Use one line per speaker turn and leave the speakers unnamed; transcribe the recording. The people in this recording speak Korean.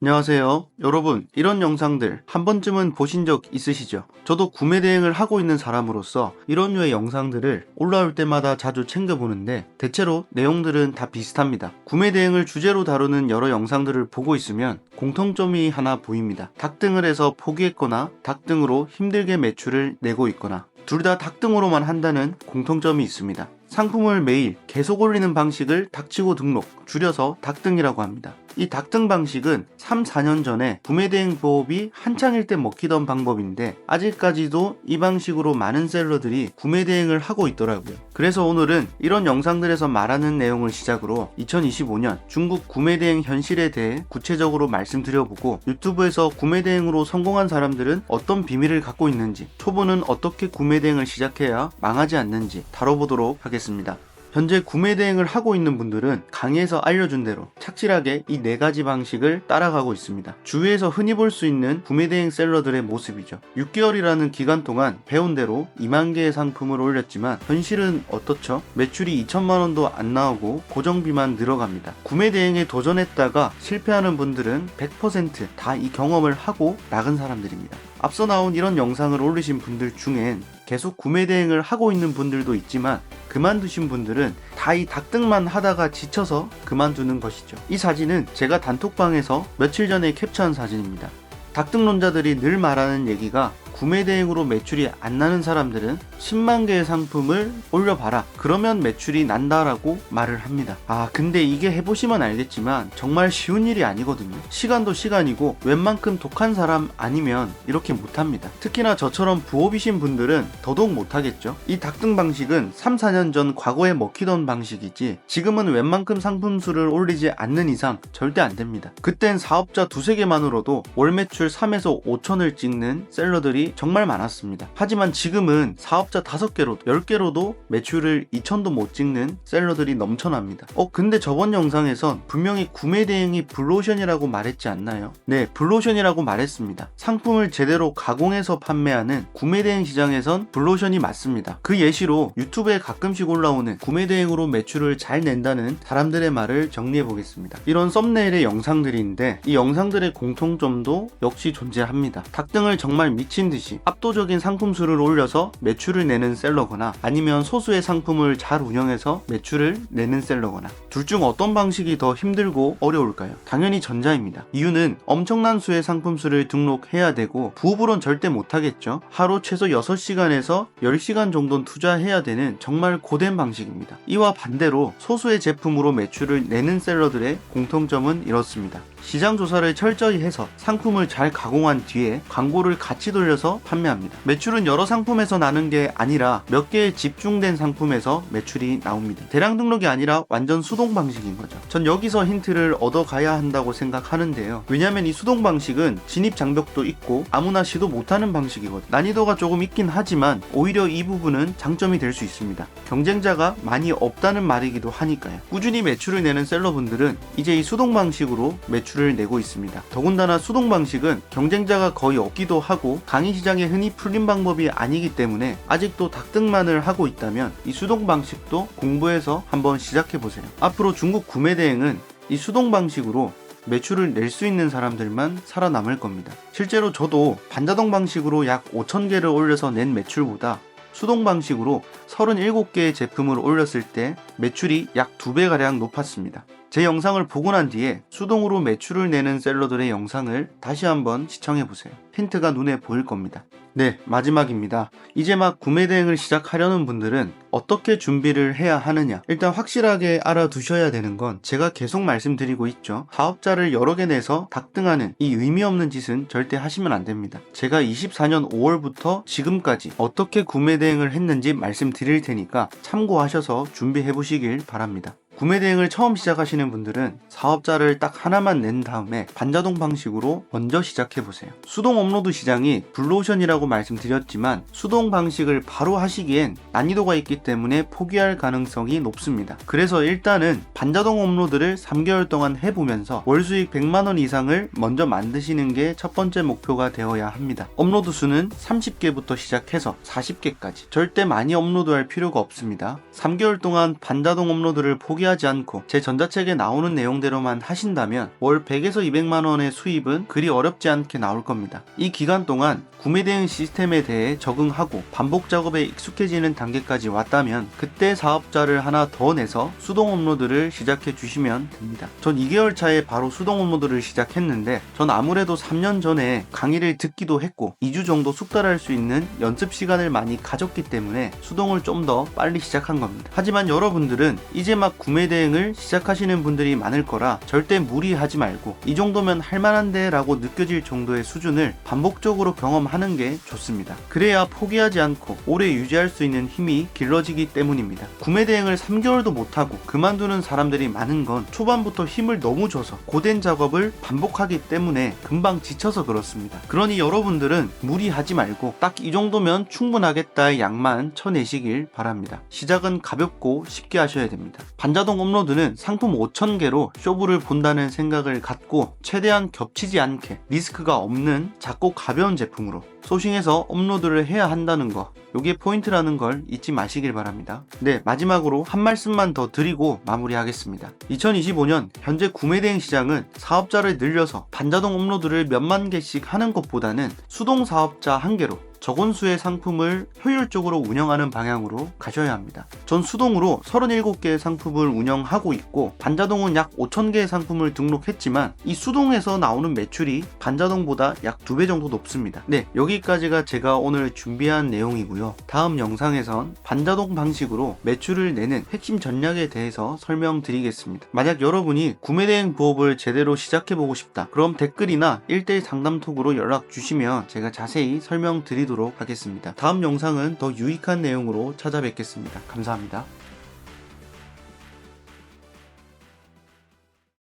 안녕하세요. 여러분, 이런 영상들 한 번쯤은 보신 적 있으시죠? 저도 구매 대행을 하고 있는 사람으로서 이런 류의 영상들을 올라올 때마다 자주 챙겨보는데 대체로 내용들은 다 비슷합니다. 구매 대행을 주제로 다루는 여러 영상들을 보고 있으면 공통점이 하나 보입니다. 닭등을 해서 포기했거나 닭등으로 힘들게 매출을 내고 있거나 둘 다 닭등으로만 한다는 공통점이 있습니다. 상품을 매일 계속 올리는 방식을 닥치고 등록, 줄여서 닭등이라고 합니다. 이 닭등 방식은 3, 4년 전에 구매대행 보업이 한창일 때 먹히던 방법인데 아직까지도 이 방식으로 많은 셀러들이 구매대행을 하고 있더라고요. 그래서 오늘은 이런 영상들에서 말하는 내용을 시작으로 2025년 중국 구매대행 현실에 대해 구체적으로 말씀드려보고 유튜브에서 구매대행으로 성공한 사람들은 어떤 비밀을 갖고 있는지, 초보는 어떻게 구매대행을 시작해야 망하지 않는지 다뤄보도록 하겠습니다. 현재 구매 대행을 하고 있는 분들은 강의에서 알려준 대로 착실하게 이 4가지 방식을 따라가고 있습니다. 주위에서 흔히 볼 수 있는 구매 대행 셀러들의 모습이죠. 6개월이라는 기간 동안 배운 대로 2만 개의 상품을 올렸지만 현실은 어떻죠? 매출이 2천만 원도 안 나오고 고정비만 늘어갑니다. 구매 대행에 도전했다가 실패하는 분들은 100% 다 이 경험을 하고 나간 사람들입니다. 앞서 나온 이런 영상을 올리신 분들 중엔 계속 구매 대행을 하고 있는 분들도 있지만 그만두신 분들은 다 이 닭등만 하다가 지쳐서 그만두는 것이죠. 이 사진은 제가 단톡방에서 며칠 전에 캡처한 사진입니다. 닭등론자들이 늘 말하는 얘기가 구매 대행으로 매출이 안 나는 사람들은 10만 개의 상품을 올려봐라. 그러면 매출이 난다라고 말을 합니다. 근데 이게 해보시면 알겠지만 정말 쉬운 일이 아니거든요. 시간도 시간이고 웬만큼 독한 사람 아니면 이렇게 못합니다. 특히나 저처럼 부업이신 분들은 더더욱 못하겠죠. 이 닭등 방식은 3, 4년 전 과거에 먹히던 방식이지 지금은 웬만큼 상품 수를 올리지 않는 이상 절대 안 됩니다. 그땐 사업자 2~3개만으로도 월 매출 3에서 5천을 찍는 셀러들이 정말 많았습니다. 하지만 지금은 사업자 5개로 10개로도 매출을 2천도 못 찍는 셀러들이 넘쳐납니다. 근데 저번 영상에선 분명히 구매 대행이 블루오션이라고 말했지 않나요? 네, 블루오션이라고 말했습니다. 상품을 제대로 가공해서 판매하는 구매 대행 시장에선 블루오션이 맞습니다. 그 예시로 유튜브에 가끔씩 올라오는 구매 대행으로 매출을 잘 낸다는 사람들의 말을 정리해 보겠습니다. 이런 썸네일의 영상들인데 이 영상들의 공통점도 역시 존재합니다. 닭등을 정말 미친 듯이 압도적인 상품 수를 올려서 매출을 내는 셀러거나 아니면 소수의 상품을 잘 운영해서 매출을 내는 셀러거나 둘 중 어떤 방식이 더 힘들고 어려울까요? 당연히 전자입니다. 이유는 엄청난 수의 상품 수를 등록해야 되고 부업으론 절대 못하겠죠. 하루 최소 6시간에서 10시간 정도는 투자해야 되는 정말 고된 방식입니다. 이와 반대로 소수의 제품으로 매출을 내는 셀러들의 공통점은 이렇습니다. 시장 조사를 철저히 해서 상품을 잘 가공한 뒤에 광고를 같이 돌려서 판매합니다. 매출은 여러 상품에서 나는 게 아니라 몇 개의 집중된 상품에서 매출이 나옵니다. 대량 등록이 아니라 완전 수동 방식인 거죠. 전 여기서 힌트를 얻어가야 한다고 생각하는데요. 왜냐면 이 수동 방식은 진입 장벽도 있고 아무나 시도 못하는 방식이거든요. 난이도가 조금 있긴 하지만 오히려 이 부분은 장점이 될 수 있습니다. 경쟁자가 많이 없다는 말이기도 하니까요. 꾸준히 매출을 내는 셀러분들은 이제 이 수동 방식으로 매출을 내고 있습니다. 더군다나 수동 방식은 경쟁자가 거의 없기도 하고 강의 시장에 흔히 풀린 방법이 아니기 때문에 아직도 닭등만을 하고 있다면 이 수동 방식도 공부해서 한번 시작해보세요. 앞으로 중국 구매 대행은 이 수동 방식으로 매출을 낼 수 있는 사람들만 살아남을 겁니다. 실제로 저도 반자동 방식으로 약 5,000개를 올려서 낸 매출보다 수동 방식으로 37개의 제품을 올렸을 때 매출이 약 2배가량 높았습니다. 제 영상을 보고 난 뒤에 수동으로 매출을 내는 셀러들의 영상을 다시 한번 시청해보세요. 힌트가 눈에 보일 겁니다. 네, 마지막입니다. 이제 막 구매 대행을 시작하려는 분들은 어떻게 준비를 해야 하느냐. 일단 확실하게 알아두셔야 되는 건 제가 계속 말씀드리고 있죠. 사업자를 여러 개 내서 닭등하는 이 의미 없는 짓은 절대 하시면 안 됩니다. 제가 24년 5월부터 지금까지 어떻게 구매 대행을 했는지 말씀드릴 테니까 참고하셔서 준비해 보시길 바랍니다. 구매 대행을 처음 시작하시는 분들은 사업자를 딱 하나만 낸 다음에 반자동 방식으로 먼저 시작해보세요. 수동 업로드 시장이 블루오션이라고 말씀드렸지만 수동 방식을 바로 하시기엔 난이도가 있기 때문에 포기할 가능성이 높습니다. 그래서 일단은 반자동 업로드를 3개월 동안 해보면서 월 수익 100만원 이상을 먼저 만드시는 게 첫 번째 목표가 되어야 합니다. 업로드 수는 30개부터 시작해서 40개까지 절대 많이 업로드할 필요가 없습니다. 3개월 동안 반자동 업로드를 포기 포기하지 않고 제 전자책에 나오는 내용대로만 하신다면 월 100에서 200만원의 수입은 그리 어렵지 않게 나올 겁니다. 이 기간 동안 구매 대행 시스템에 대해 적응하고 반복 작업에 익숙해지는 단계까지 왔다면 그때 사업자를 하나 더 내서 수동 업로드를 시작해 주시면 됩니다. 전 2개월 차에 바로 수동 업로드를 시작했는데 전 아무래도 3년 전에 강의를 듣기도 했고 2주 정도 숙달할 수 있는 연습 시간을 많이 가졌기 때문에 수동을 좀 더 빨리 시작한 겁니다. 하지만 여러분들은 이제 막 구매 대행을 시작하시는 분들이 많을 거라 절대 무리하지 말고 이 정도면 할만한데 라고 느껴질 정도의 수준을 반복적으로 경험하는 게 좋습니다. 그래야 포기하지 않고 오래 유지할 수 있는 힘이 길러지기 때문입니다. 구매 대행을 3개월도 못하고 그만두는 사람들이 많은 건 초반부터 힘을 너무 줘서 고된 작업을 반복하기 때문에 금방 지쳐서 그렇습니다. 그러니 여러분들은 무리하지 말고 딱 이 정도면 충분하겠다의 양만 쳐내시길 바랍니다. 시작은 가볍고 쉽게 하셔야 됩니다. 반자동 업로드는 상품 5,000개로 쇼부를 본다는 생각을 갖고 최대한 겹치지 않게 리스크가 없는 작고 가벼운 제품으로 소싱해서 업로드를 해야 한다는 거, 요게 포인트라는 걸 잊지 마시길 바랍니다. 네, 마지막으로 한 말씀만 더 드리고 마무리하겠습니다. 2025년 현재 구매 대행 시장은 사업자를 늘려서 반자동 업로드를 몇만 개씩 하는 것보다는 수동 사업자 한 개로 적은 수의 상품을 효율적으로 운영하는 방향으로 가셔야 합니다. 전 수동으로 37개의 상품을 운영하고 있고 반자동은 약 5,000개의 상품을 등록했지만 이 수동에서 나오는 매출이 반자동보다 약 2배 정도 높습니다. 네, 여기까지가 제가 오늘 준비한 내용이고요. 다음 영상에선 반자동 방식으로 매출을 내는 핵심 전략에 대해서 설명드리겠습니다. 만약 여러분이 구매대행 부업을 제대로 시작해보고 싶다, 그럼 댓글이나 1대1 상담톡으로 연락 주시면 제가 자세히 설명드리도록 하겠습니다. 다음 영상은 더 유익한 내용으로 찾아뵙겠습니다. 감사합니다.